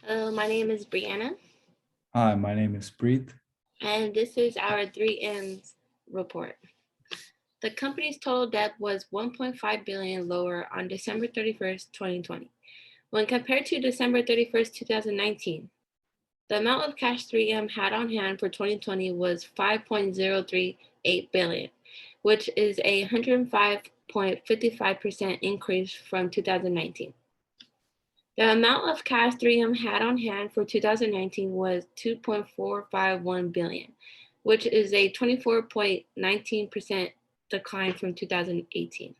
Hello, my name is Brianna, Hi, my name is Preet. and this is our 3Ms report. The company's total debt was 1.5 billion lower on December 31st, 2020, when compared to December 31st, 2019. The amount of cash 3M had on hand for 2020 was 5.038 billion, which is a 105.55% increase from 2019. The amount of cash 3M had on hand for 2019 was 2.451 billion, which is a 24.19% decline from 2018.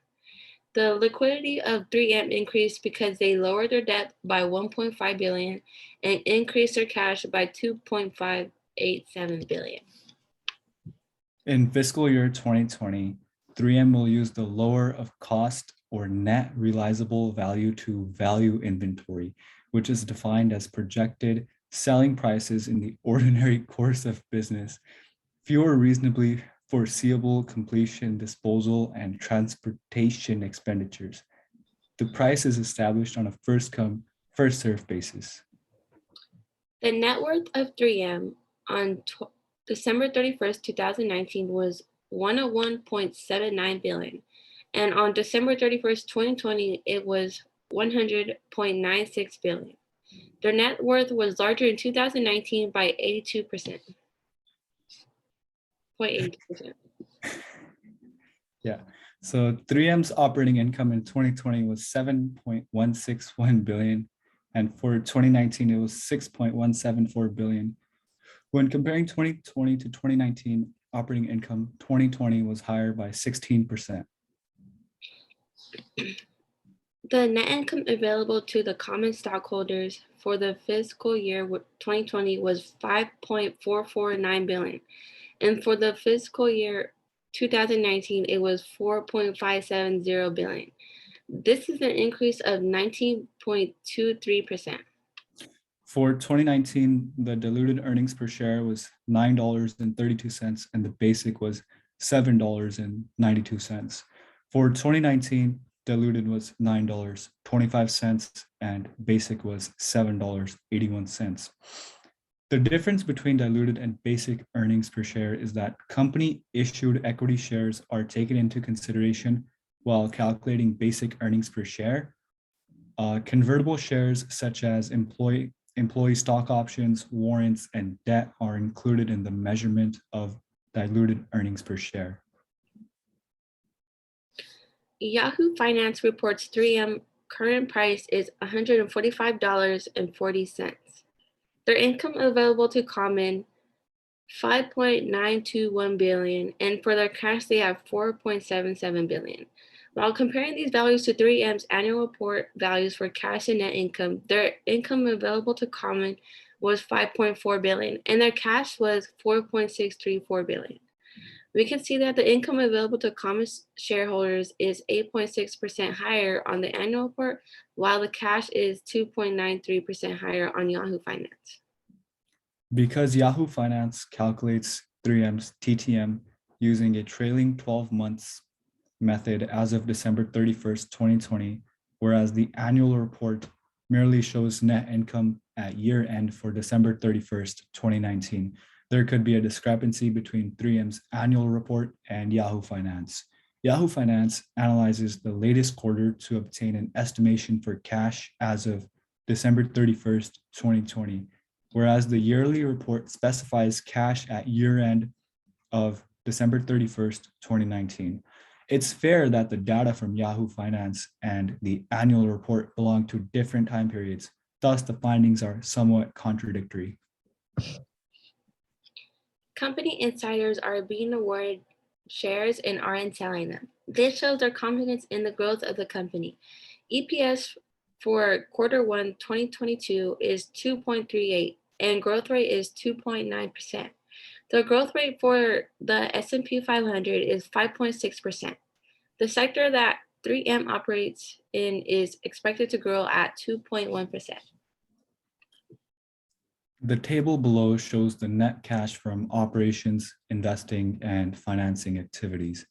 The liquidity of 3M increased because they lowered their debt by 1.5 billion and increased their cash by 2.587 billion. In fiscal year 2020, 3M will use the lower of cost or net realizable value to value inventory, which is defined as projected selling prices in the ordinary course of business, fewer reasonably foreseeable completion, disposal, and transportation expenditures. The price is established on a first come, first served basis. The net worth of 3M on December 31st, 2019 was 101.79 billion, and on December 31st, 2020 it was 100.96 billion. Their net worth was larger in 2019 by 82%. 0.82%. Yeah. So 3M's operating income in 2020 was 7.161 billion, and for 2019 it was 6.174 billion. When comparing 2020 to 2019 operating income, 2020 was higher by 16%. The net income available to the common stockholders for the fiscal year 2020 was 5.449 billion, and for the fiscal year 2019 it was 4.570 billion. This is an increase of 19.23%. For 2019, the diluted earnings per share was $9.32, and the basic was $7.92. For 2019, diluted was $9.25, and basic was $7.81. The difference between diluted and basic earnings per share is that company issued equity shares are taken into consideration while calculating basic earnings per share. Convertible shares such as employee stock options, warrants, and debt are included in the measurement of diluted earnings per share. Yahoo Finance reports 3M current price is $145.40. Their income available to common 5.921 billion, and for their cash they have 4.77 billion. While comparing these values to 3M's annual report values for cash and net income, their income available to common was 5.4 billion and their cash was 4.634 billion. We can see that the income available to common shareholders is 8.6% higher on the annual report, while the cash is 2.93% higher on Yahoo Finance. Because Yahoo Finance calculates 3M's TTM using a trailing 12 months method as of December 31st, 2020, whereas the annual report merely shows net income at year end for December 31st, 2019. There could be a discrepancy between 3M's annual report and Yahoo Finance. Yahoo Finance analyzes the latest quarter to obtain an estimation for cash as of December 31st, 2020, whereas the yearly report specifies cash at year end of December 31st, 2019. It's fair that the data from Yahoo Finance and the annual report belong to different time periods, thus the findings are somewhat contradictory. Company insiders are being awarded shares and aren't selling them. This shows their confidence in the growth of the company. EPS for quarter 1 2022 is 2.38 and growth rate is 2.9%. The growth rate for the S&P 500 is 5.6%. The sector that 3M operates in is expected to grow at 2.1%. The table below shows the net cash from operations, investing, and financing activities.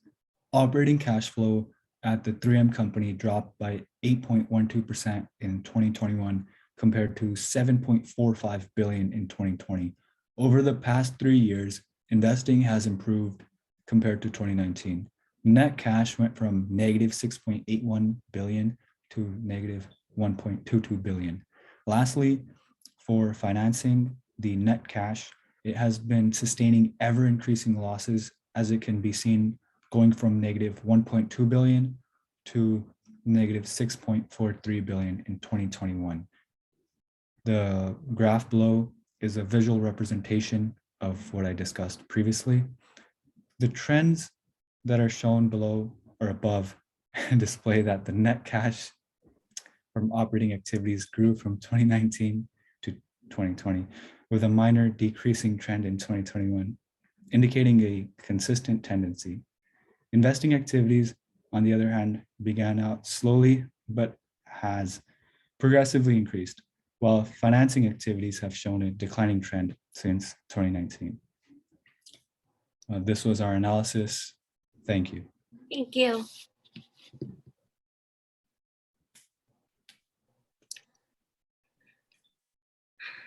Operating cash flow at the 3M company dropped by 8.12% in 2021 compared to 7.45 billion in 2020. Over the past 3 years, investing has improved compared to 2019. Net cash went from negative 6.81 billion to negative 1.22 billion. Lastly, for financing, the net cash, it has been sustaining ever increasing losses, as it can be seen going from negative 1.2 billion to negative 6.43 billion in 2021. The graph below is a visual representation of what I discussed previously. The trends that are shown below or above display that the net cash from operating activities grew from 2019 to 2020, with a minor decreasing trend in 2021, indicating a consistent tendency. Investing activities, on the other hand, began out slowly, but has progressively increased, while financing activities have shown a declining trend since 2019. This was our analysis. Thank you. Thank you.